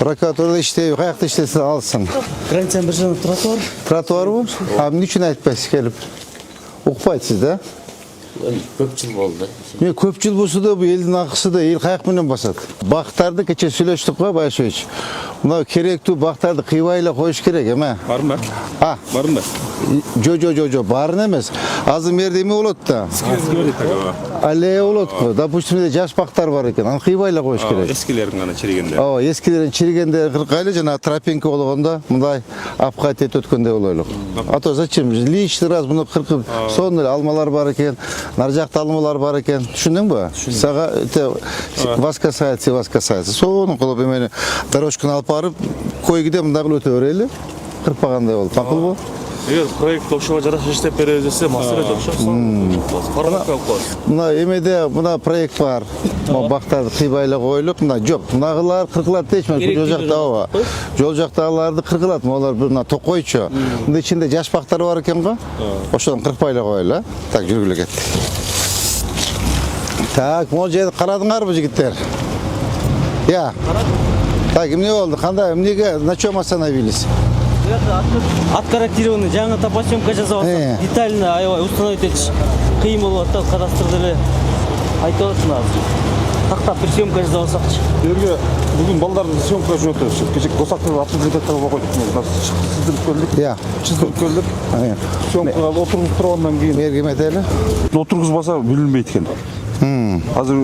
Prokuraturda işleyip, kayakta işlese alsın. Границаның bir жағы тротуар. Trotuar bu. Abi niçin aytpaysiz kelip? Ukpaytsız da. Көп жыл болды. Men köp yıl bolsa da bu elin akısı da el kayak menen basat. Baktарды keçe süleştik ba Bayşoviç. Buna kerekti baktарды kıyvayla koyuş gerek eme. Barın mı? Ha. Barın mı? Jo barın emez. Azım yerde mi olat da? Ale olat ko. Допустим, жаш бактар бар экен. Аны кыйбайла коюш керек. Eskilerin gana çirigende. Эскилерин чиригенде кыркайлы жана тропинка болгондо мындай апкат этип өткөндөй болойлук. А то зачем? Лишний раз муну кыркып, сонун эле алмалар бар экен, нар жакта алмалар бар экен. Түшүндүңбү? Сага вас касается. Сонун кылып эмени дорожканы алып барып, койгиде мындай кылып өтө берели. Кырпагандай болуп, макул бул. Егер проект ошого жараша иштеп бере десе, маселе жок. Карап коебуз. Мына эмеде мына проект бар. Могу бактарды кыйбайла коюлуп, мына жок. Мынагылар кыркылат дейчүмүн. Жол жакта ооба. Жол жактагыларды кыркылат. Могулар мына токойчу. Мында ичинде жаш бактар бар экен го. Ошодон кыркпайла коелу. Так жүргүлө кетти. Так, могу жерди карадыңарбы жигиттер? Я. Так, эмне болду? Кандай? Эмнеге на чем остановились? Откорректированный жаңы топосъемка жасап атат. Детально аябай установить этиш кыйын болуп атат. Кадастрды эле айтып атат азыр. Тактап бир съемка жасап алсакчы. Жерге бүгүн балдар съемка жөнөтөбүз. Кече Госактын автомобилдерге койдук. Сиздирип келдик. Я. Чиздирип келдик. Съемкага отуруп тургандан кийин Мергеметели? отургузбаса билинбейт экен. Азыр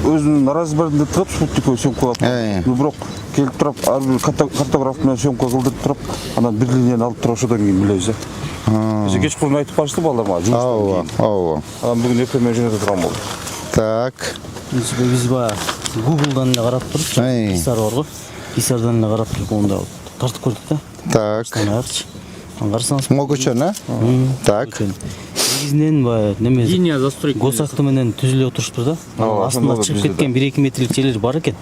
өзүнүн наразыбарында турат спутниковый съемка кылат. Бирок келип туруп, ар бир картограф менен съемка кылдырып туруп, анан бир линияны алып туруп ошодон кийин билебиз. Кече кечкурун айтып барышты балдар мага. Ооба. Анан бүгүн эртең менен жөнөтө турган болду. Так. Биз баягы Google'дан эле карап туруп, Pixar бар го. Pixar'дан эле карап туруп онда тартып көрдүк да. Так. Аны карасаңыз Могу чөна? Так. Негизинен баягы неме линия застройка Госакты менен түзүлүп отуруштур да. Астына чыгып кеткен 1-2 метрлик жерлер бар экен.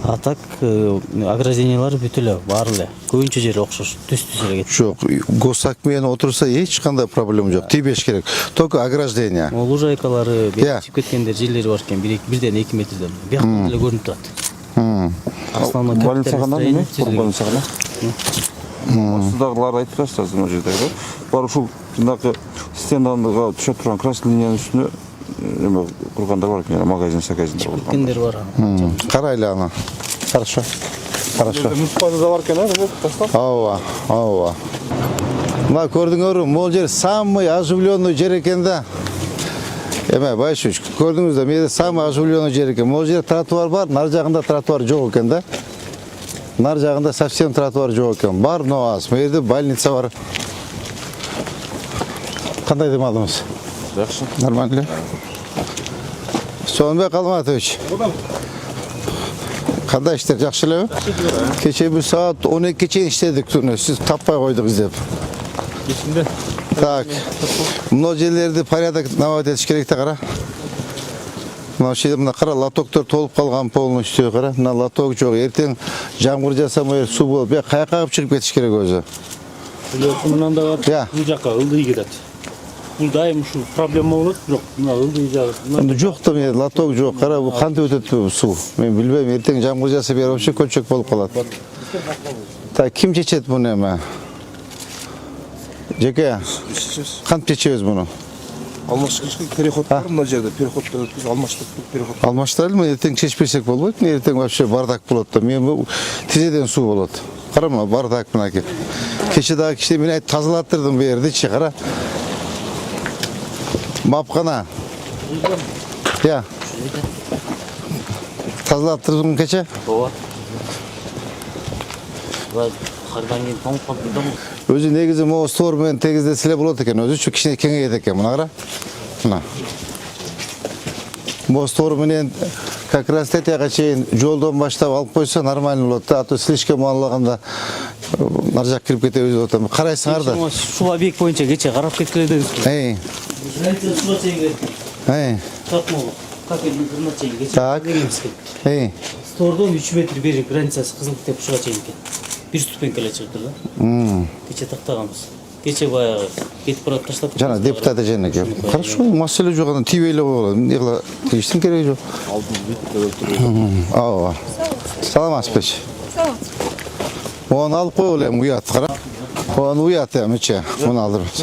А так ограждениялар бүт эле бар эле. Көбүнчө жери окшош, түз-түз эле кетти. Жок, Госак менен отурса эч кандай проблема жок. Тийбеш керек. Только ограждение. Лужайкалары чыгып кеткендер жерлери бар экен, 1-2 метрден. Бияктан эле көрүнүп турат. Основной больницага неме? Больницага. Сыздагылар айтып жатышты азыр мына жерде. Бар ушул жанагы стенданга түшө турган красный линиянын үстүнө неме кургандар бар экен, магазин саказинде болгон. Кеткендер бар. Карайлы аны. Хорошо. Муниципалды да бар экен, таштап. Ооба. Мына көрдүңөрбү, могул жер самый оживленный жер экен да. Эме Байшуч, көрдүңүз да, менде самый оживленный жер экен. Могул жер тротуар бар, нар жагында тротуар жок экен да. Нар жагында совсем тротуар жок экен. Бар, но аз. Менде больница бар. Кандай дем алдыңыз? Жакшы. Нормально. Сонбек Алматович. Кандай иштер жакшы элеби? Кече 1 саат 12 чейин иштедик түнү. Сиз таппай койдук издеп. Эсимде. Так. Мына жерлерди порядок наводить этиш керек да кара. Мына кара лотоктор толуп калган полностью кара. Мына лоток жок. Эртең жамгыр жасамай суу болуп, каяка калып чыгып кетиш керек өзү. Мындан да бул жака ылдый кетет. Бул дайым ушу проблема болот, жок. Мына ылдый жагы. Жок да мен лоток жок. Кара бул кантип өтөт суу? Мен билбейм. Эртең жамгыр жаса берип вообще көлчөк болуп калат. Так, ким чечет буну эме? Жеке. Кантип чечебиз буну? Алмаштырышка переход бар мына жерде, переходдо өткүз алмаштырып переход. Алмаштыралы ма? Эртең чечпесек болбойт. Эртең вообще бардак болот да. Мен бул тизеден суу болот. Карама, бардак мынакей. Кече дагы киши мен айтып тазалаттырдым бу жердичи, кара. Мапкана. Я. Тазалаттырдым кече? Ооба. Кардан кийин тоңуп калдым. Өзү негизи могу стор менен тегиздесе болот экен. Өзүчө кичине кеңейет экен. Мына кара. Мына. Могу стор менен как раз тетяга чейин жолдон баштап алып койсо нормально болот да. А то слишком мааллаганда нар жак кирип кетебиз деп атам. Карайсыңар да. Ушул объект боюнча кече карап кеткиле дедиңиз. Шуга чейин. Как чейин кече. Так. Стордон 3 метр бери границасы кызыл деп ушуга чейин экен. Бир ступенька эле чыгып тур да. Кече тактаганбыз. Кече баягы кетип барып таштап. Жана депутат эженеке. Хорошо, маселе жок, аны тийбей эле койгула. Эмне кыла? Тийиштин кереги жок. Ооба. Саламатсызбы? Onu alıp koy olayım uyat kara. Onu uyat ya meçe. Onu alırız.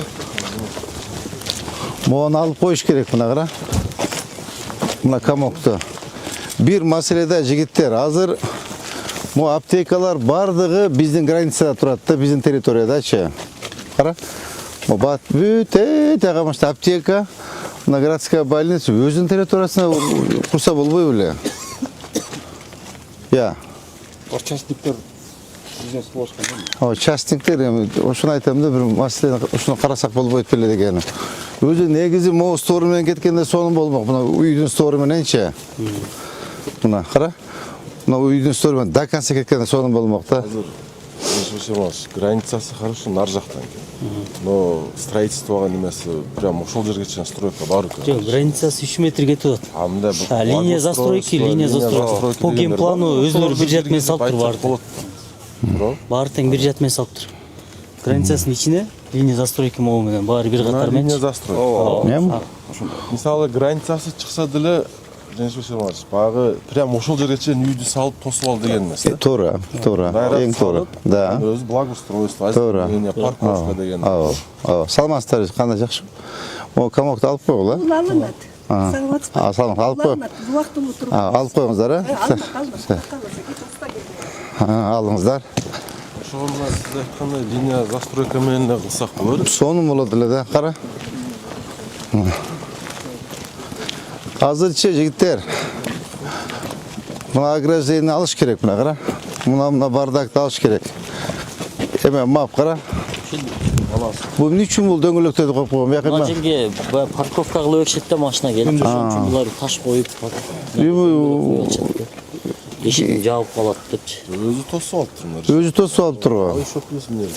Onu alıp koyuş gerek buna kara. Buna kamoktu. Bir meselede jigitler hazır. Bu aptekalar bardığı bizim granitsada turadı, bizim teritoriyada çe. Kara. Bu bat büte tağamıştı apteka. Buna gradskaya больница özün teritoriyasına kursa bulmuyor bile. Ya. Частниктер бизнес кылып аткан. O частниктер ошону айтам да бир маселени ошону карасак болбойт беле дегеним. Өзү негизи могу стор менен кеткенде сонун болмок. Мына үйдүн стору мененчи. Мына кара. Мына үйдүн стору менен до конца кеткенде сонун болмок да. Границасы хорошо, нар жақтан. Но строительствоға немесі прям ошол жерге чейин стройка бар экен. Жоқ, границасы 3 метр кетип атат. А мында Линия застройки. По генплану өзлөрү бир жат менен салып тур баары. Баары тең бир жат менен салып тур. Границасынын ичине линия застройки могу менен баары бир катар менен. Линия застройка. Нем? Мисалы границасы чыкса деле Женис Васильевич, багы прям ошол жерге чейин үйдү салып тосуп ал деген эмес да. Туура, эң туура. Да. Өзү благоустройство, Туура. парковка деген. Саламатсыздар, кандай жакшы. О, камокты алып койгула. Алынат. Саламат, алып кой. Убактым отуруп. Алып коюңуздар, а? Алыңыздар. Ошол менен сиз айткандай линия застройка менен да кылсак болот. Сонун болот эле да, кара. Азырчы жигиттер. Мына ограждение алыш керек мына кара. Мына бардакты алыш керек. Эме мап кара. Бул эмне үчүн бул дөңгөлөктөрдү коюп койгон? Бияка Мына жерге парковка кылып беришет да машина келип, ошон үчүн булар таш коюп эшигин жаап калат депчи. Өзү тосуп алыптыр. өзү тосуп алып турган. Ошол эмне?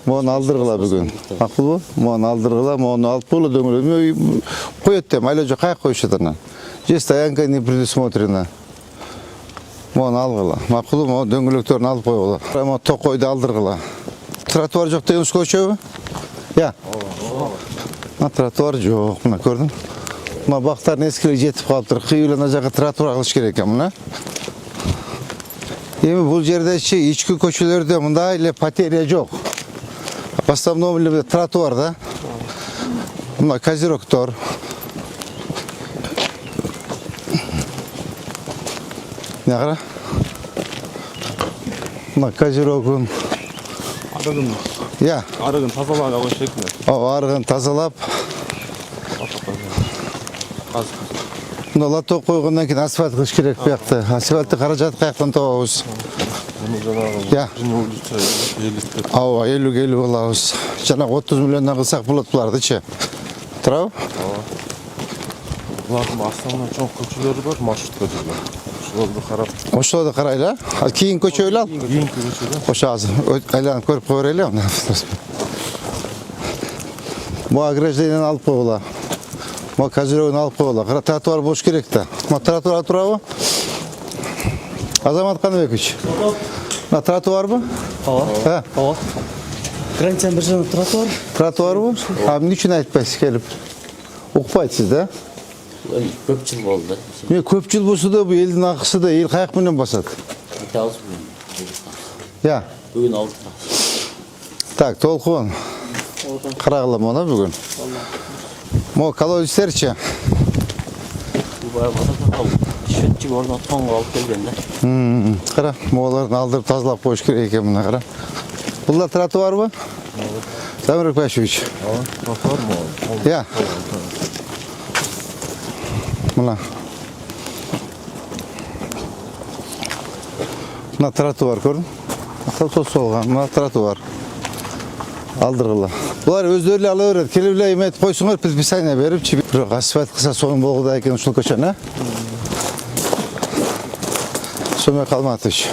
Мону алдыргыла бүгүн. Макулбу? Мону алдыргыла, мону алып койгула дөңгөлөк. Коет дем, айла жок каяка коюшат аны. Же стоянка не предусмотрена. Мону алгыла. Макулбу? Мону дөңгөлөктөрүн алып койгула. Мону токойду алдыргыла. Тротуар жок дегенбиз көчөбү? Я. Мына тротуар жок, мына көрдүң? Мына бактардын эскилиги жетип калыптыр. Кыйылы ана жака тротуар кылыш керек экен мына. Эми бул жердечи ички көчөлөрдө мындай эле потеря жок. В основном эле тротуар да. Мына козерогтор. Нагара? Мына козерогун. Я. Арыгын тазалап коюш керек. Арыгын тазалап. Мына лоток койгондон кийин асфальт кылыш керек буякты. Асфальтты каражат каяктан табабыз? Я. 50 кылабыз. Жана 30 миллиондон кылсак болот булардычы. Туурабы? Булардын основной чоң көчөлөрү бар, маршрутка жүргөн. Ошолорду карап. Ошолорду карайлы. Кийин көчө ал. Кийинки көчөдө. Ошо азыр айланып көрүп кое берели. Бу ограждениени алып койгула. Бу козерогун алып койгула. Тротуар болуш керек да. Мына тротуар турабы? Азамат Каныбекович. Мына тротуарбы? Ооба. Ооба. Границанын бир жагында тротуар. Тротуарбы? Эмне үчүн айтпайсыз келип? Укпайсыз да? Көп жыл болду. Мен көп жыл болсо да бул элдин акысы да эл каяк менен басат? Айтабыз Я. бүгүн алдык. Так, толкун. Карагыла мына бүгүн. Мо колодецтерчи. Бул баягы шөтчү орнотконго алып келген да. Кара, моголорду алдырып тазалап коюш керек экен мына кара. Бул да тротуарбы? Замир Пашевич. Я. Мына. Мына тротуар көрдүң? Тосуп алган, мына тротуар. Алдыргыла. Булар өздөрү эле ала берет. Келип эле эметип койсоңор, предписание берипчи. Бирок асфальт кылса сонун болгудай экен ушул көчөнү. Сөмө Калматович.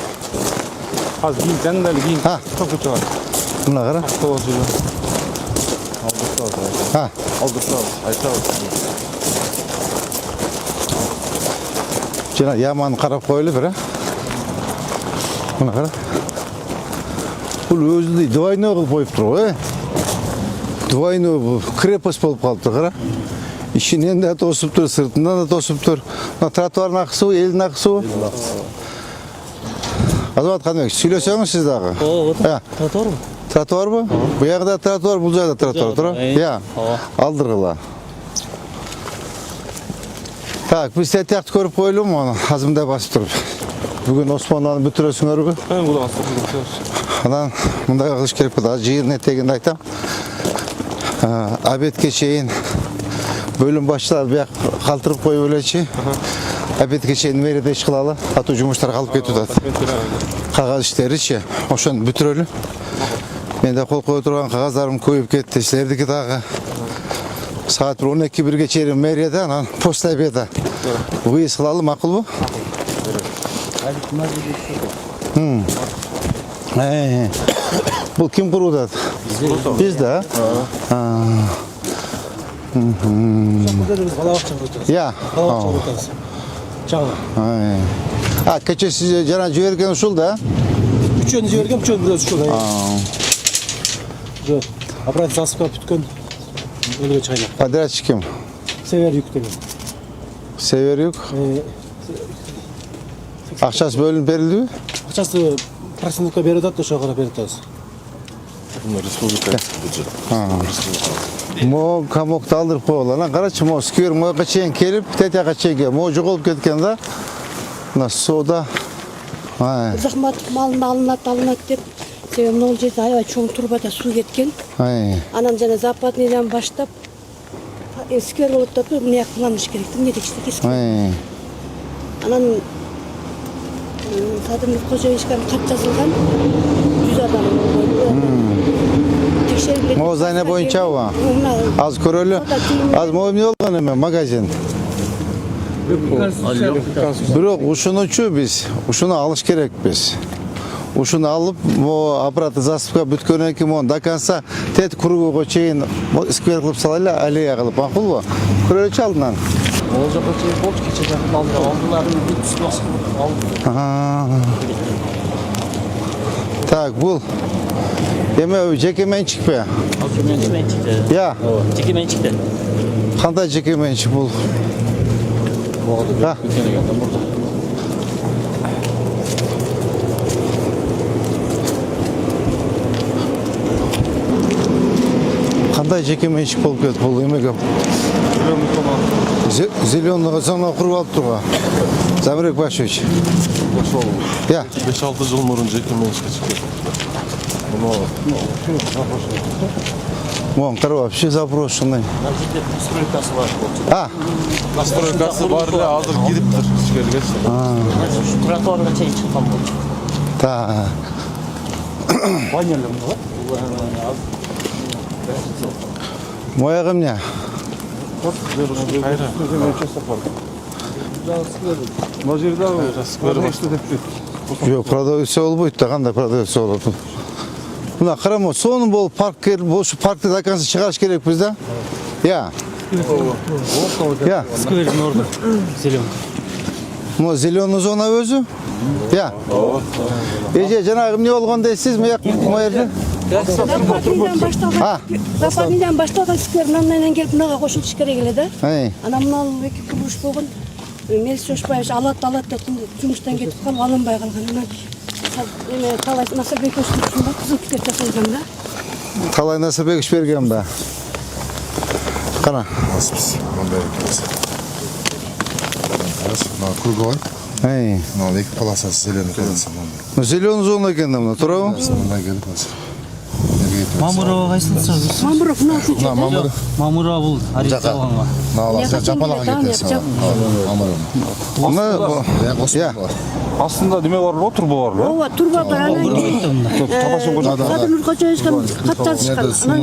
Азыр кийин жаңында эле кийин көчө бар. Мына кара. Алдырсабыз, айтабыз. Жана яманы карап коелу бир, Мына кара. Бул өзү двойной кылып коюптур го, Двойной крепость болуп калыптыр, кара. Ичинен да тосуптур, сыртынан да тосуптур. Мына тротуардын акысыбы, элдин акысыбы? Азамат Қанбек, сүйлөсөңүз сиз дагы. Ооба. Тротуар. Тротуарбы? Буягда тротуар, бул жайда тротуар тура? Иә. Алдыргыла. Так, биз тетиякты көрүп коелу муну, азымдай басып туруп. Бүгүн Осмонаны бүтүрөсүңөрбү? Анан мындай кылыш керек болот. Жыйын этегинде айтам. Обедке чейин бөлүм башчылары бияк калтырып коюп элечи. Обедке чейин мэриядө иш кылалы. Атуу жумуштар калып кетип атат. Кагаз иштеричи, ошону бүтүрөлү. Менде кол кое турган кагаздарым көбөйүп кетти. Силердики дагы саат 12-1ге чейин мэрияда, анан после обеда выезд кылалы, макулбу? Бул ким куруп атат? Биз да? Я. Кече сиз жана жиберген ушул да? Үчөөнү жиберген, үчөөнү бирөөсү ушул. Жок. Аппарат засыпка бүткөн. Өлгө чайнап. Подрядчик ким? Север юк деген. Север юк. Акчасы бөлүнүп берилдиби? Акчасы процентке берип атат, ошого карап берип атабыз. Республика бюджет. Мо камокто алдырып коелу. Анан карачы, мо сквер мояка чейин келип, тетияка чейин мо жоголуп кеткен да. Мына соода. Захматов малын алынат деп, себеби могул жерде аябай чоң турбада суу кеткен. Анан жана западныйдан баштап сквер болуп атат, мына жак кылыныш керек. Эмне дешти сквер. Анан Садымов Кожоевичкан кат жазылган 100 адам текшерилет. Могу здание боюнчабы? Аз көрөлү. Аз могу эмне болгон эме магазин. Бирок ушунучу биз, ушуну алыш керекпиз. Ушуну алып, мо аппараты засыпка бүткөндөн кийин мону до конца тет кругуга чейин сквер кылып салайлы, аллея кылып, макулбу? Көрөлүчү алдынан. Ол жака чейин болчу, кече жакын алдыларын бүтүп басып алды. Так, бул эме жеке менчикпи? Жеке менчик. Я. Жеке менчикте. Кандай жеке менчик бул? Кандай жеке менчик болуп кетти бул эмеге? Зеленого зона куруп алып турган. Замирбек Башевич. Ошол Я. 5-6 жыл мурун жеке менчикке чыкты. Вон, карап, вообще заброшенный. Стройкасы бар. Стройкасы бар эле, азыр кириптир ичкерге. Тротуарга чейин чыккан болчу. Так. Банялар бар. Мояга эмне? Мына жерде Жок, продавец болбойт да, кандай продавец болот? Мына карама, сонун болуп парк болушу, паркты до конца чыгарыш керекпиз да? Я. Я. Сквердин орду. Зеленый. Мо зеленый зона өзү? Я. Эже жанагы эмне болгон дейсиз, мояк жерде? Западныйдан башталган сквер мындан келип мынага кошулуш керек эле да. Анан мына эки курулуш болгон. Мелис Ошпаевич алат деп жумуштан кетип калып алынбай калган. Анан эме Талай Насырбекович үчүн кызыл китеп жасалган да. Талай Насырбекович берген ба? Кана. Круговой. Ну, эки полосасы зеленый полоса. Зеленый зона экен да, туурабы? Мамурова кайсысы? Мамуров мына ушул жерде. Мамурова бул арестованга. Жапалага кетесиң. Я. астында неме бар го, турба бар го. Ооба, турба бар. Анан Садымов Кожоевичкан кат жазышкан. Анан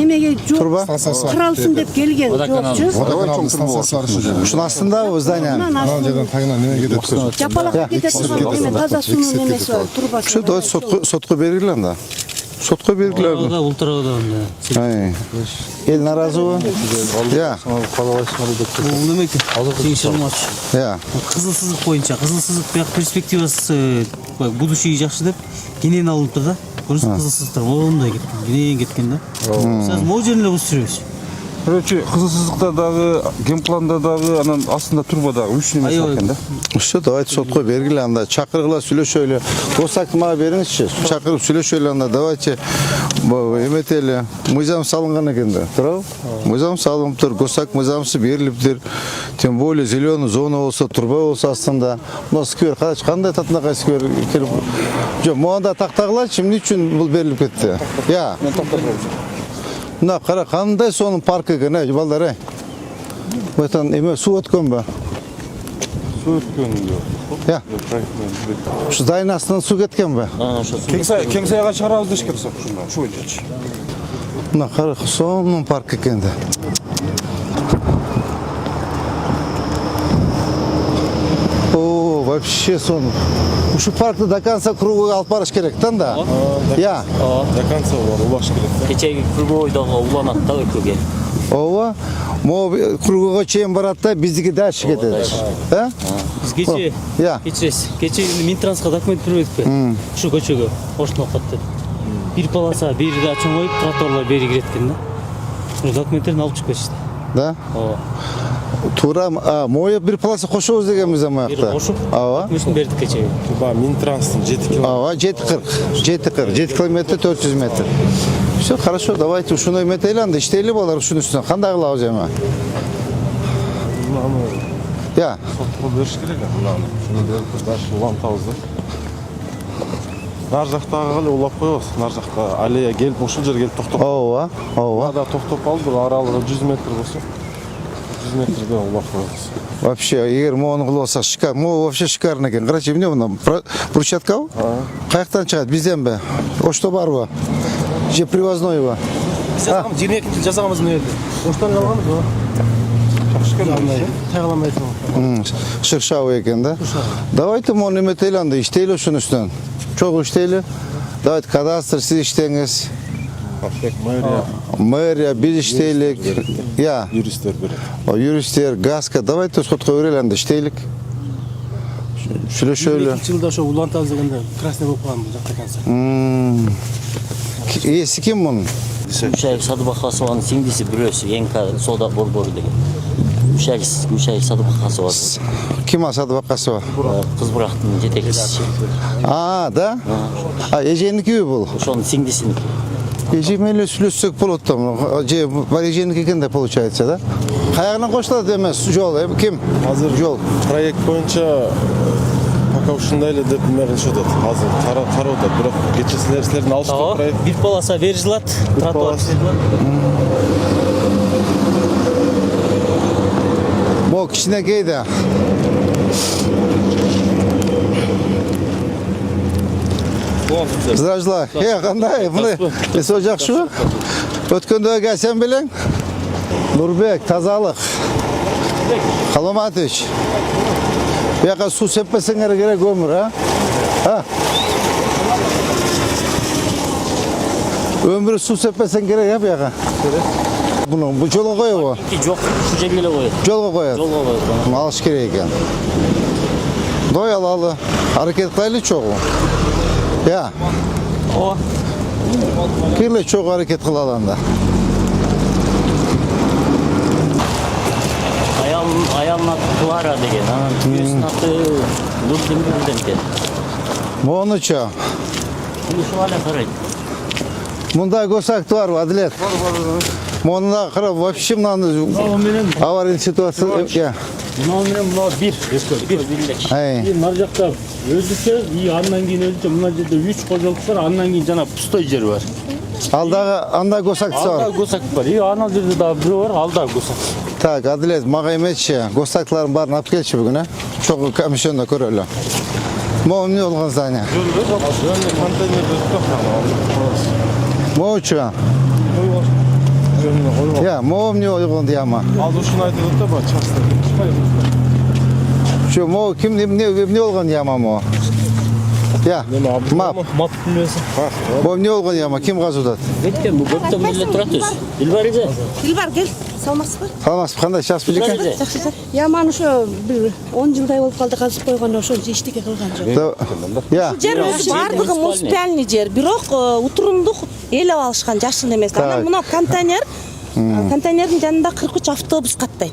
эмеге жок кыралсын деп келген жокчу. Водоканал станциясы бар ушул жерде. Ушунун астындабы здание? Мына жерден тагынан неме кетет. Жапалак кетет турган эме таза суунун эмеси бар, турбасы. Şu da sotko belirli anda. Sotko belirli. Ага, ултырада. El narazı mı? Ya. Бул неме экен? Теңширмач. Ya. Кызыл сызык боюнча, кызыл сызык бияк перспективасы будущий жакшы деп кенен алыныптыр да. Көрүнсүң кызыл сызыктар мондай кеткен, кенен кеткен да. Сиз могу жерин эле бузуп жүрөбүз. Короче, кызылсыздыкта дагы, генпланда дагы, анан астында турба дагы 3 неме бар экен да. Все, давайте сотко бергиле анда. Чакыргыла сүйлөшөлү. Госакты мага бериңизчи. Чакырып сүйлөшөлү анда. Давайте эметели. Мыйзам салынган экен да. Туурабы? Мыйзам салынып Госак мыйзамсы берилиптир. Тем более зеленый зона болсо, турба болсо астында. Мына сквер кандай татынакай сквер келип. Жок, могунда тактагылачы эмне үчүн бул берилип кетти? Я. Мен токтоп турам. Мына кара кандай сонун парк экен, балдар. Бутан эме суу өткөнбү? Суу өткөн жок. Я. Ушу дайын астынан суу кеткенби? Кең сайга чыгарабыз дешкен ошо элечи. Мына кара сонун парк экен да. О, вообще сонун. Ушу паркты до конца круга алып барыш керек да. Я. До конца улаш керек. Кечеги круговойдогу уланат да экөге. Ооба. Могу кругага чейин барат да, биздики дальше кетет. Да? Биз кече, Я. кече Минтрансқа документ бербедикпи? Ушу көчөгө оштун окатты. Бир полоса, бир ачын коюп, тротуарлар бери кирет экен да. Ушу документтерин алып чыгып кетишти. Да? Ооба. Туура, моя бир полоса кошобуз дегенбиз амаякта. Кошуп, Ооба. документин бердик кечеге. Минтранстын 7 км. Ооба, 7 километр 400 метр. Все, хорошо, давайте ушуну эметели анда, иштейли балдар ушунун үстүнө. Кандай кылабыз эми? Я. Сотко бериш керек мынаны. Шуну берип дальше улантабыз да. Нар жактагы эле улап коебуз. Нар жакта аллея келип ушул жерге келип токтоп. Ооба, ооба. Ада токтоп алып, бир аралыгы 100 метр болсо, 100 метрден улап коебуз. Вообще, эгер могуну кылып алсак шикар, могу вообще шикарный экен. Карачы, эмне мына брусчаткабы? Каяктан чыгат? Бизденби? Ошто барбы? Же привознойбу? 22 жасаганбыз мына жерде. Оштан калганбыз го. Шыршабы экен да? Давайте мону эметели анда, иштейли ушунун үстүнөн. Чогуу иштейли. Давайте кадастр сиз иштеңиз. Мэрия биз иштейлик. Я. Юристтер берет. Юристтер, ГАСКа. Давайте сотко берели анда иштейлик. Сүйлөшөлү. 2 жылда ошо улантабыз дегенде красный болуп калган бул жакта канса. Ээси ким мунун? Гүшаев Садыбакасованын сиңдиси бирөөсү НК сода борбору деген. Гүшаев Садыбакасова. Ким Садыбакасова? Кыз бурактын жетекчиси. Да? Эженики бул? Ошонун сиңдисиники. Эже менен сүйлөшсөк болот да. Же бар эженики экен да получается, да? Каягынан коштулат эмес жол, ким? Азыр жол. Проект боюнча пока ушундай эле деп эме кылышып атат. Азыр карап атат, бирок кечээ силердин алышкан проект. Бир полоса берилат, тротуар берилат. Бо кичинекей да. Здравствуйте. Кандай? Мына эсо жакшыбы? Өткөндөгү келсем белең? Нурбек, тазалык. Каломатович. Бияка суу сеппесеңер керек өмүр, Өмүр суу сеппесең керек, бияка. Бул жолго коебу? Жок, ушу жерге эле коет. Жолго коет. Жолго коет. Алыш керек экен. Дой алалы. Аракет кылайлы чогуу. Я. Ооба. Кирле чогуу аракет кылалы анда. Аялдын аты Клара деген. Анан түйөсүнүн аты Нурдин. Монучу. Ушул эле карайт. Мындай госакты барбы, Адилет? Монда карап, вообще мынаны аварийный ситуация. Мына менен мына бир элек. Нар жакта өзүчө, андан кийин өзүчө мына жерде 3 кожолук бар, андан кийин жана пустой жер бар. Алдагы анда госакты бар. Алда госак бар. Анал жерде дагы бирөө бар, алда госак. Так, Адилет, мага эметчи, госактылардын баарын алып келчи бүгүн, Чогуу комиссиондо көрөлү. Могу эмне болгон здание? Моучу. Я, могу эмне болгон дияма. Ал ушуну айтып атат да, часто. Şu mo kim ne olgan yama mo? Ya, map. Мап билбесин. Bu ne olgan yama? Kim gazıdat? Кеткен бул көптөн бери турат өзү. Дилбариже. Дилбар кел, салмаксызбы? Саламатсыз, кандай час бижекен? Жакшы. Я мана ошо бир 10 жылдай болуп калды казып койгон, ошо эчтеке кылган жок. Ya. Жер бардыгы муниципальный жер, бирок утурумдук ээлеп алышкан, жашыл эмес. Анан мына контейнер Контейнердин жанында 43 автобус каттайт.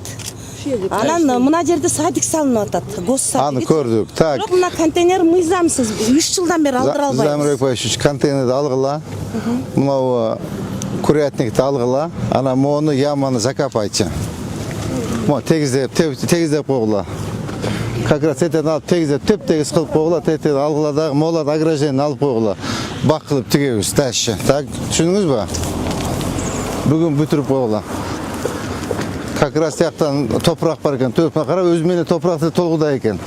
Анан мына жерде садик салынып атат. Гос садик. Аны көрдүк. Так. Бирок мына контейнер мыйзамсыз 3 жылдан бери алдыра албайбыз. Замирбек Байшевич, контейнерди алгыла. Мынау курятникти алгыла. Ана мону яманы закопайте. Мо тегиздеп койгула. Как раз этен алып тегиздеп теп-тегиз кылып койгула, тетен алгыла дагы молат ограждение алып койгула. Бак кылып тигебиз дальше. Так, түшүндүңүзбү? Бүгүн бүтүрүп койгула. Как раз тияктан топурак бар экен. Төпүнө карап, өзү менен топуракты толгуда экен.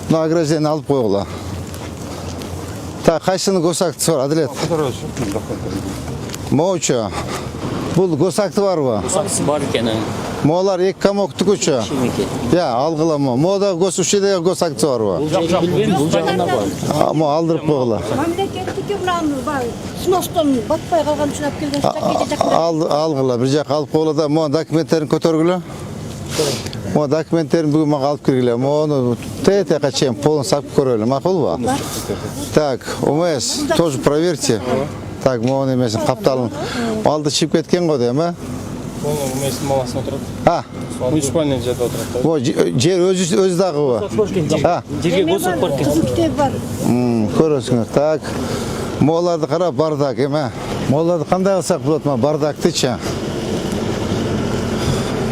Мына ограждение алып койгула. Так, кайсынын госактысы бар, Адилет? Моучу. Бул госакты барбы? Госакты бар экен. Молар эки комоктукучу. Я, алгыла мо. Мода госушеде госакты барбы? Бул жагына бар. Мо алдырып койгула. Мамлекеттики мынаны бар. Сыностон батпай калган үчүн алып келген жакка Алгыла, бир жак алып койгула да, мо документтерин көтөргүлө. Мо документтерин бүгүн мага алып киргиле. Мону тетека чейин полун сап көрөлү, макулбу? Так, УМС тоже проверьте. Так, мону эмесин капталын. Алды чип кеткен го дейм, а? Уместин маласына отурат. А, Муниципальный жерде отурат. Во жер өзү дагыбы. А, Жерге госак бар экен. кызыл китеп бар. Көрөсүңөр. Так. Моларды карап бардак эме. Моларды кандай кылсак болот, ма бардактычы?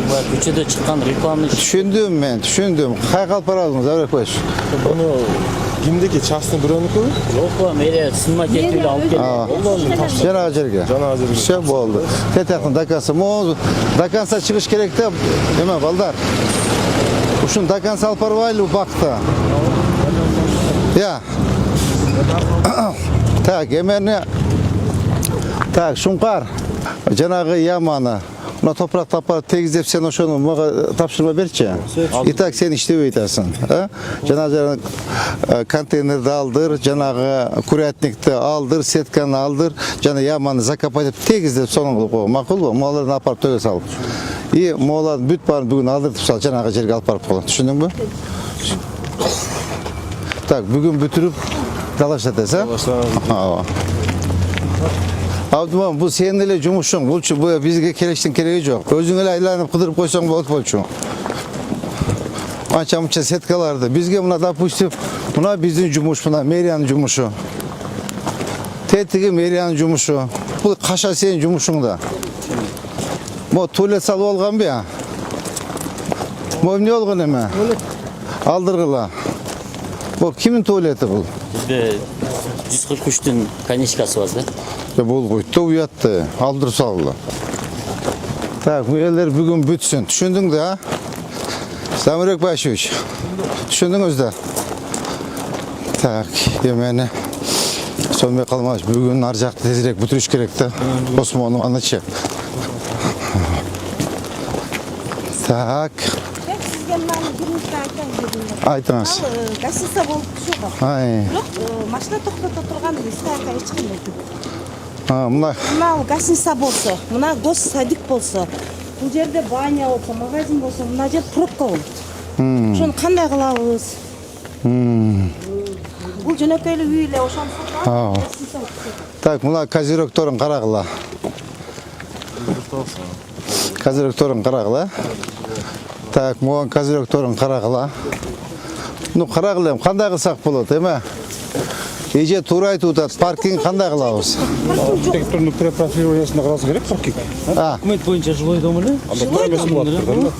Бул көчөдө чыккан рекламный Түшүндүм мен, түшүндүм. Кайга алып барасың, Заврекович? Буну кимдики частный бирөөнүкү? жок, мэрия сынма кетип алып келди. Жанагы жерге. Жанагы жерге. Все болду. Тетектин докансы. Мо доканса чыгыш керек да, эме балдар. Ушун доканса алып барбайлы бакта. Я. Так, эмени. Так, Шуңкар. Жанагы яманы. Мына топурак тапар тегиздеп сен ошону мага тапшырма берчи. Итак, сен иштебей атасың, а? Жанагы контейнерди алдыр, жанагы курятникти алдыр, сетканы алдыр, жана яманы закопать этип тегиздеп сонун кылып кой. Макулбу? Моларды апарып төгө салып. И моларды бүт баарын бүгүн алдыртып сал, жанагы жерге алып барып койгон. Түшүндүңбү? Так, бүгүн бүтүрүп талашат эсэ? Ооба. Абдуман, бул сенин эле жумушуң. Бул бизге келиштин кереги жок. Өзүң эле айланып кыдырып койсоң болот болчу. Анча-мынча сеткаларды бизге мына допустим, мына биздин жумуш, мына мэриянын жумушу. Тетиги мэриянын жумушу. Бул каша сенин жумушуң да. Мо туалет салып алганбы? Мо эмне болгон эме? Алдыргыла. Бул кимдин туалети бул? Бизде 143-тün конечкасы бар да. Бул буйтта уятты, алдырып салгыла. Так, bu yerler бүгүн бүтсүн. Түшүндүң да? Замирбек Байшевич. Түшүндүңүз да? Так, эмени сонмой калмаш. Бүгүн ар жакты тезирээк бүтүрүш керек да. Осмонун анычы. Так. Сизге мынаны бир мүнөттө айтайын дедим. Айтыңыз. Гостиница болуп чыгып. Ай. Бирок машина токтото турган стайка эч ким жок. Мына Мына гостиница болсо, мына гос садик болсо, бул жерде баня болсо, магазин болсо, мына жер пробка болот. Ошону кандай кылабыз? Бул жөнөкөйлүү үй эле ошону. Так, мына козерогторун карагыла. Козерогторун карагыла. Так, могон козерогторун карагыла. Ну, карагыла, кандай кылсак болот, эме? Эже туура айтып атат, паркинг кандай кылабыз? Архитектурный профилированиясына каралса керек паркинг. Документ боюнча жилой дом эле. Жилой дом. Документ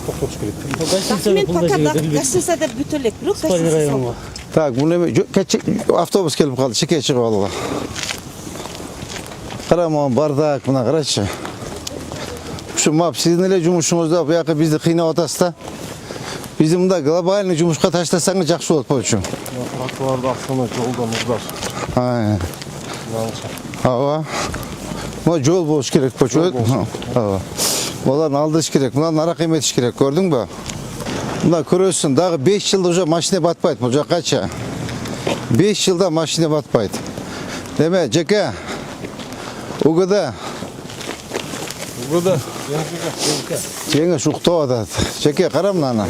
пока гостиница деп бүтө элек, бирок гостиница. Так, бул эме автобус келип калды, чеке чыгып алгыла. Кара, могон бардак, мына карачы. Ушу мап сиздин эле жумушуңузда буяка бизди кыйнап атасыз да. Бизди мында глобальный жумушка таштасаңыз жакшы болот болчу. Тротуарды автомат жолдон уздаш. Ооба. Мына жол болуш керек болчу. Ооба. Буларды алдырыш керек. Мынаны арак эметиш керек, көрдүңбү? Мына көрөсүң, дагы 5 жылда уже машина батпайт бул жаккачы. 5 жылда машина батпайт. Деме, жеке. УГД. Жеңиш уктап атат. Жеке, кара мынаны.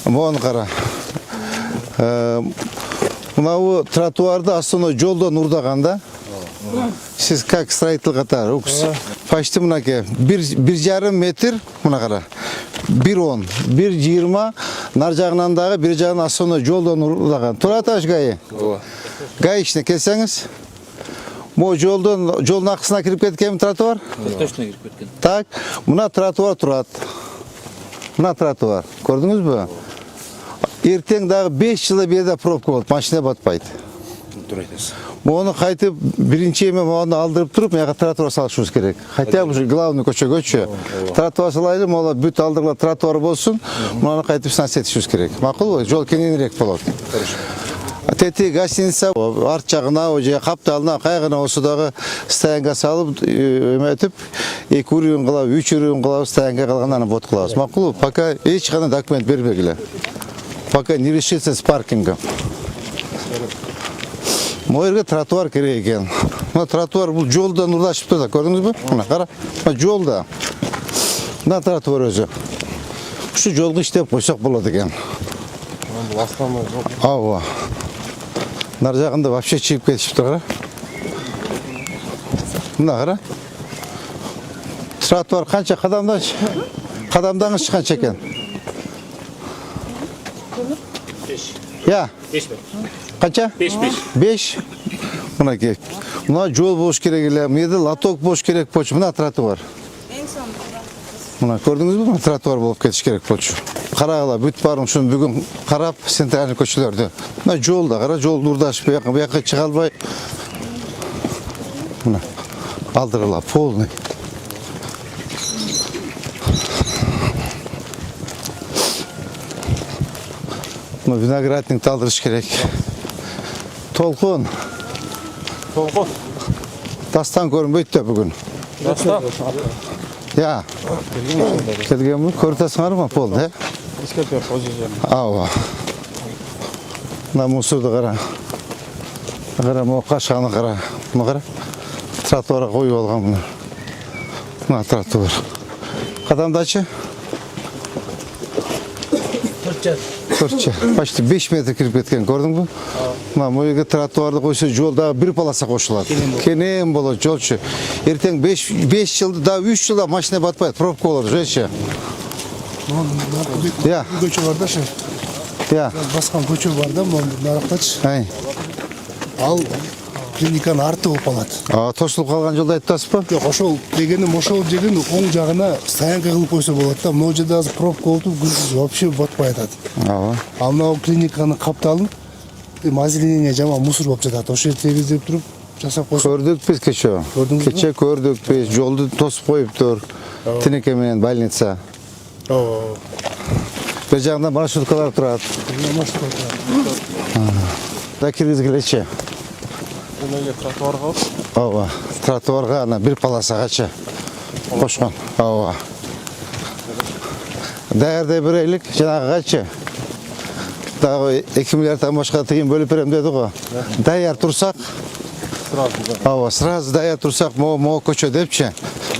Мону кара. Мынау тротуарды астына жолдон урдаганда, Siz как строитель катары, укс. Почти мынаке 1,5 метр мына кара. 1,10, 1,20 нар жагынан дагы бир жагынан асыны жолдон урлаган. Тураташ гайы. Гай ишине келсеңиз. Мо жолдун акысына кирип кеткен тротуар? Точно кирип кеткен. Так, мына тротуар турат. Мына тротуар. Көрдүңүзбү? Эртең дагы 5 жылда берде пробка болот, машина батпайт. Мону кайтып биринчи эме мону алдырып туруп, мага тротуар салышыбыз керек. Хотя бы главный көчөгөчү тротуар салайлы, мола бүт алдыргыла тротуар болсун, муну кайтып снасетишибиз керек. Макулбу? Жол кененирээк болот. Тети гостиница арт жагына, же капталына, кайгына осу дагы стоянга салып, эметип, 2 үрүн кылап, 3 үрүн кылап стоянга калгандан бот кылабыз. Макулбу? Пока эч кандай документ бербегиле. Пока не решится с паркингом. Мойерге тротуар керек экен. Мына тротуар бул жолдон урдашып турат, көрдүңүзбү? Мына кара. Мына жолда. Мына тротуар өзү. Ушу жолго иштеп койсок болот экен. Ооба. Нар жагында вообще чыгып кетишиптир, кара. Мына кара. Тротуар канча кадамдаш? Кадамдаңыз канча экен? 5. Я. 5. Канча? 5. Мына кеп. Мына жол болуш керек эле. Мында лоток болуш керек болчу. Мына тротуар. Мына көрдүңүзбү? Мына тротуар болуп кетиш керек болчу. Карагыла бүт барын ушуну бүгүн карап, центральный көчөлөрдү. Мына жолда кара, жол урдашып бияка чыга албай. Мына алдырыла полный. Виноградник талдырыш керек. Толкун. Дастан көрүнбөйт да бүгүн. Дастан? Я. Келгенби? Көрүп атасыңарбы пол, э? Ооба. Мына мусорду кара. Кара, могу кашаны кара. Мына кара. Тротуарга коюп алган мына. Мына тротуар. Кадамдачы? 4. Почти 5 метр кирип кеткен, көрдүңбү? Мына моюга тротуарды койсо жолдагы бир полоса кошулат. Кенен болот жолчу. Эртең 5 жылда да 3 жылда машина батпайт, пробка болот, жече. Я. Көчө бар да шы. Я. Баскан көчө бар да, нарактачы. Ай. Ал клиниканын арты болуп калат. Тосулуп калган жолду айтасызбы? Жок, ошол дегеним ошол жердин оң жагына стоянка кылып койсо болот да. Могу жерде азыр пробка болуп күндүз вообще батпай атат. Ооба. Ал мына клиниканын капталын озеленение жаман мусор болуп жатат. Ошо тегиздеп туруп жасап койсо. Көрдүк биз кече. Кече көрдүк биз, жолду тосуп коюптур. Тинеке менен больница. Ооба. Бир жагында маршруткалар турат. Да киргизгилечи. Эмеге тротуарга? Ооба. Тротуарга ана бир полосагачы кошкон. Ооба. Даярдай берелик, жанагыгачы. Дагы 2 миллиарддан башка тыйын бөлүп берем деди го. Даяр турсак. Ооба, сразу даяр турсак, могу көчө депчи.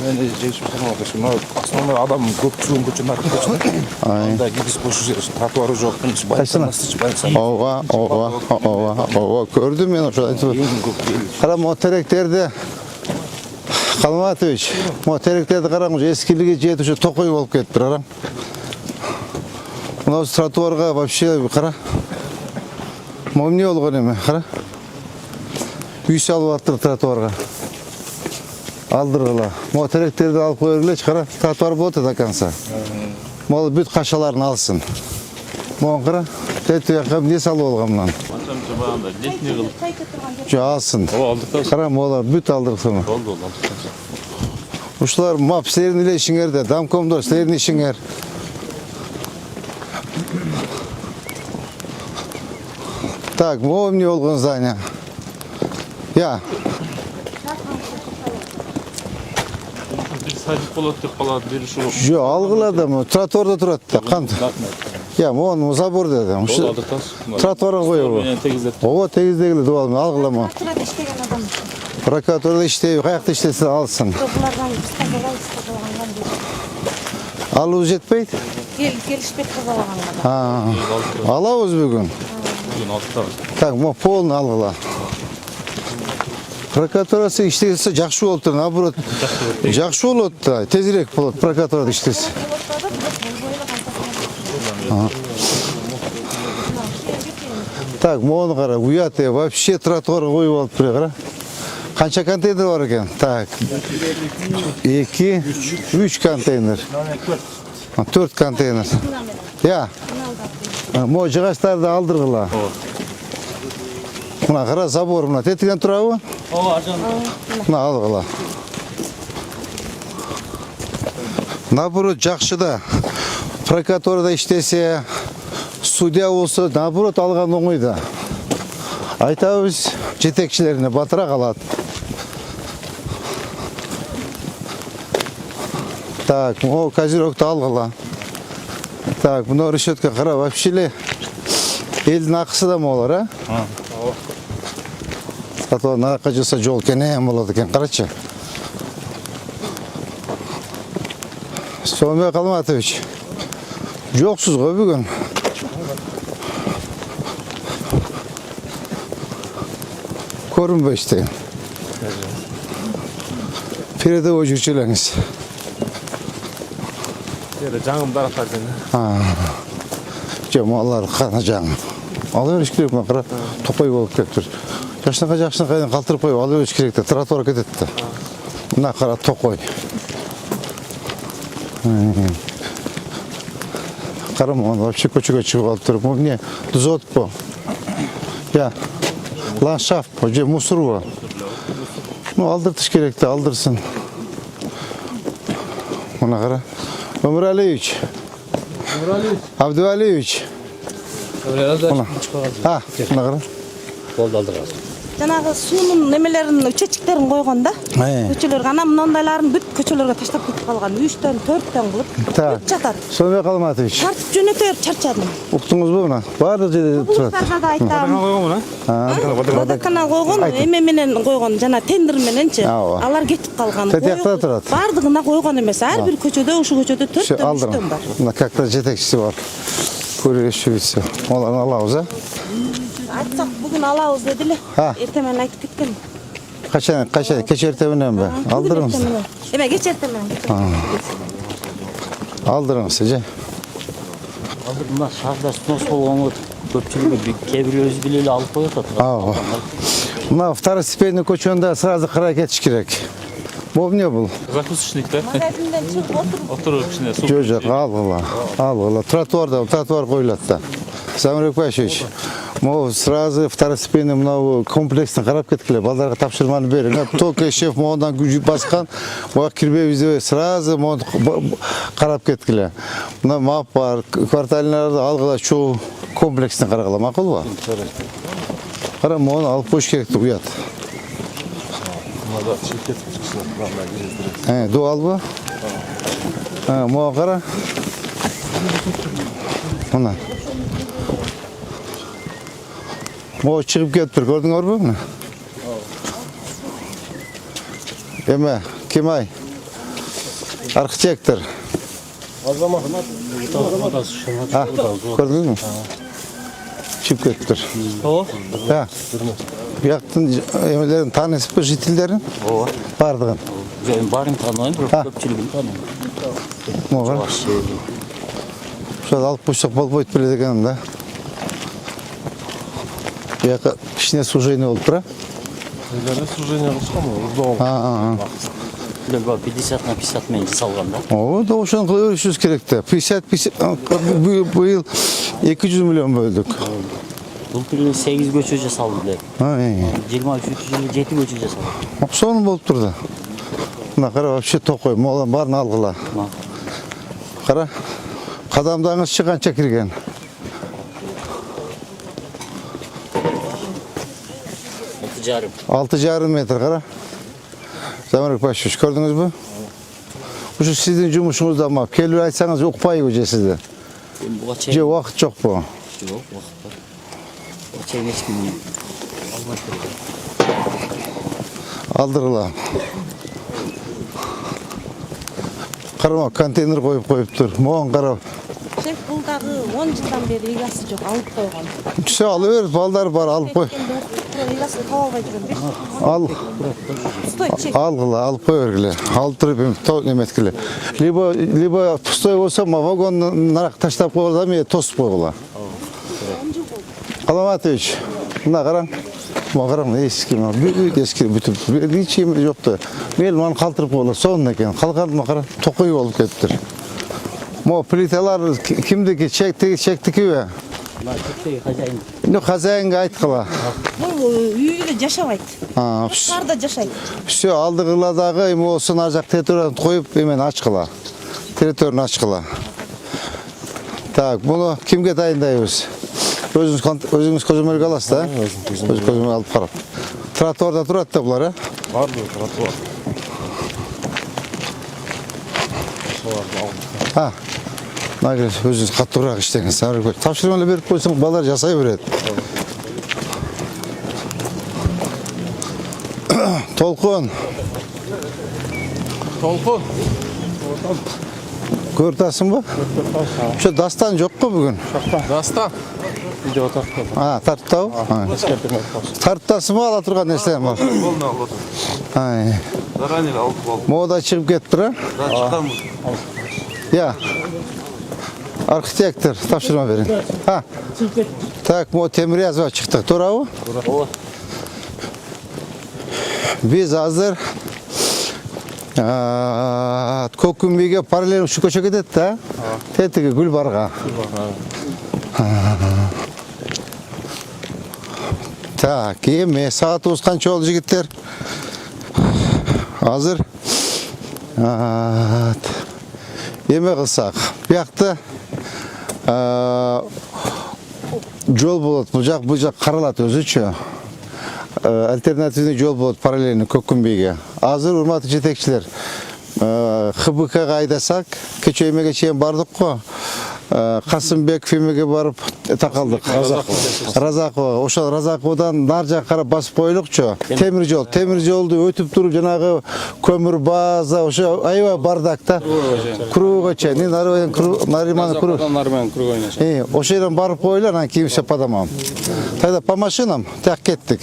Мен жешип санабатышым. Основной адам көп чугун көчөнүн арты көчө. Анда киргиз бош жер, тротуары жок. Ооба, көрдүм мен ошо айтып. Кара, могу теректерди Калматович, могу теректерди караңыз, эскилиги жетип ушу токой болуп кетиптир, караң. Мына тротуарга вообще кара. Могу эмне болгон эми, кара. Үй салып аттыр тротуарга. Алдыргыла. Могу теректерди алып кое бергилечи, кара. Тротуар болот до конца. Могу бүт кашаларын алсын. Могу кара. Тети жака эмне салып алган мынан? Летний кылып. Жо алсын. Кара, могу бүт алдырсын. Болду. Ушулар мап силердин эле ишиңерде, домкомдор силердин ишиңер. Так, могу эмне болгон здание? Я. Бир садик болот деп калат, бир ушу. Жо, алгыла да, тротуарда турат да, кантип? Я, могу забор дедим. Ушу тротуарга коёбу? Ооба, тегиздегиле дубал, алгыла могу. Прокуратурада иштеген адам. Прокуратурада иштейби, каякта иштесе алсын. Булардан Алуу жетпейт? келишпек кызалаган. Алабыз бүгүн. Бүгүн 6-та. Так, могу полный алгыла. Прокуратурасы иштесе жакшы болот, наоборот. Жакшы болот да, тезирээк болот прокуратурада иштесе. Так, мону кара, уят, вообще тротуар коюп алып туруп кара. Канча контейнер бар экен? Так. 2, 3 контейнер. 4 контейнер. Я. Мо жыгачтарды алдыргыла. Мына кара, забор мына тетиген турабы? Ооба, аржан. Мына алгыла. Наоборот, жакшы да. Прокуратурада иштесе, судья болсо, наоборот, алган оңой да. Айтабыз, жетекчилерине батыра калат. Так, о, козерогду алгыла. Так, мына решетка кара, вообще эле элдин акысы да молор, а? Ато наракка жаса жол кенен болот экен, карачы. Сомбек Алматович, жоксуз го бүгүн. Көрүнбөй иштейм. Передовой жүрчү элеңиз. Жаңым дарактар жана. Жок, алар кана жаңы. Ала бериш керек, мына кара топой болуп кетиптир. Жакшынка калтырып коюп ала бериш керек да, тротуар кетет да. Мына кара токой. Карам, он вообще көчөгө чыгып алыптыр. Бул эмне? Дозотпу? Я. Ландшафт, же мусор. Ну, алдыртыш керек да, алдырсын. Мына кара. Өмүралиевич. Абдуалиевич. Мына кара. Болду алдырган. Жанагы суунун немелерин, чечиктерин койгон да. Көчөлөр гана мындайларын бүт көчөлөргө таштап кетип калган. 3төн, 4төн кылып бүт жатат. Сомбек Алматович. Тартып жөнөтөр, чарчадым. Уктуңузбу мына? Баардык жерде турат. Да айтам. Водоканал койгон, эме менен койгон, жана тендер мененчи. Алар кетип калган. Тетиякта турат. Бардыгына койгон эмес. Ар бир көчөдө, ушу көчөдө 4төн, 3төн бар. Мына какта жетекчиси бар. Көрүшүбүз. Оларды алабыз, а? Айтсак бүгүн алабыз дедиле. Эртең менен айтып кеткен. Качан, кеч эртең мененби? Алдырыңыз. Эме кеч эртең менен. Алдырыңыз, же. Мына шаарда снос болгонго көпчүлүгү кээ бирөөбүз биле эле алып коюп атат. Мына второстепенный көчөндө сразу карай кетиш керек. Бул эмне бул? Закусочник да. Магазинден чыгып Отуруп ичине суу. Жок, алгыла. Тротуар коюлат да. Самирбек Башевич, могу сразу второстепенный мынау комплекстин карап кеткиле, балдарга тапшырманы бериң. Только шеф моундан күжүп баскан, буга кирбейбиз деп сразу моуну карап кеткиле. Мына мап бар, кварталиналарды алгыла, чоу комплексин карагыла, макулбу? Кара, моуну алып коюш керек деп уят. Ду албы? Моу кара. Мына. Моу чыгып кетиптир, көрдүңөрбү муну? Эме, ким ай? Архитектор. Азамат. Көрдүңүзбү? Чыгып кетиптир. Да. Бияктын эмелерин таанысызбы, жителдерин? Ооба. Бардыгын. Мен барын тааныйм, бирок көпчүлүгүн тааныйм. Могу. Ошол алып койсок болбойт беле дегеним да. Бияка кичине сужение болуп тура. Эле сужение кылышканбы? 50 на 50 менен жасалган да. Ооба, да ошону кыла беришибиз керек да. 50 быйыл 200 миллион бөлдүк. Бул тиле 8 көчө жасалды деле. 23 жылы 7 көчө жасалды. Сону болуп турду. Мына кара, вообще токой, молан баарын алгыла. Кара, кадамдаңызчы канча кирген? 6,5 метр, кара. Самирбек Башевич, көрдүңүзбү? Ушу сиздин жумушуңузда ма? Келип айтсаңыз укпайбы же сизде? Же убакыт жокпу? Жок, убакыт бар. Чейин эч ким алдыргыла. Карама, контейнер коюп коюптур. Могун карап. Шеф булдагы 10 жылдан бери ыясы жок, алып койгон. Все, алып бер, балдар бар, алып кой. ыйласын таба албай жүрөм. Ал, Стой, чек. алгыла, алып кой бергиле. Алып туруп то неметкиле. Либо пустой болсо, вагон нарак таштап койгула, мен тосуп койгула. Аламатович, мына караң. Мына караң, эски мына эски бүтүп. Ичим жокто. Мен маны калтырып койгула, сонун экен. Калганы кара, токой болуп кетиптир. Мо плиталар кимдики, чектикиби? Хозяинга айткыла. Үйдө жашабайт. Шаарда жашайт. Все, алдыгыладагы эме болсун ар жак территорияны коюп, эмен ачкыла. Территорияны ачкыла. Так, буну кимге дайындайбыз? Өзүңүз көзөмөлгө аласыз да? Өз көзөмөлгө алып карап. Тротуарда турат да булар, э? Барды тротуар. Нагыз өзүңүз каттуураак иштеңиз. Тапшырма эле берип койсоң, балдар жасай берет. Толкун. Толкун. Көрүп атасыңбы? Ошо дастан жокпу бүгүн? Дастан. Тарттабы? Тарттасыңбы, ала турган нерсем бар? Болду алып. Заранее алып болду. Мода чыгып кетиптир, э? Да, чыкканбыз. Я. Архитектор, тапшырма берин. Так, мо Темирязева чыктык, туурабы? Ооба. Биз азыр Көкүмбийге параллель ушу көчө кетет да? Тетиги Гүлбарга. Так, эми саатыбыз канча болду жигиттер? Азыр эме кылсак, биякта жол болот, бул жак каралат өзүчө. Альтернативный жол болот параллельно Көкүмбийге. Азыр урматтуу жетекчилер, ХБКга айдасак, кечээ эмеге чейин бардык го. Касымбеков эмеге барып такалдык. Разакова. Ошол Разаковадан нар жакка карап басып коелукчу. Темир жолду өтүп туруп жанагы көмүр база, ошо аябай бардак да. Кругга чейин, Нариман круг. Ошо жерден барып койлар, анан кийин все по домам. Тогда по машинам так кеттик.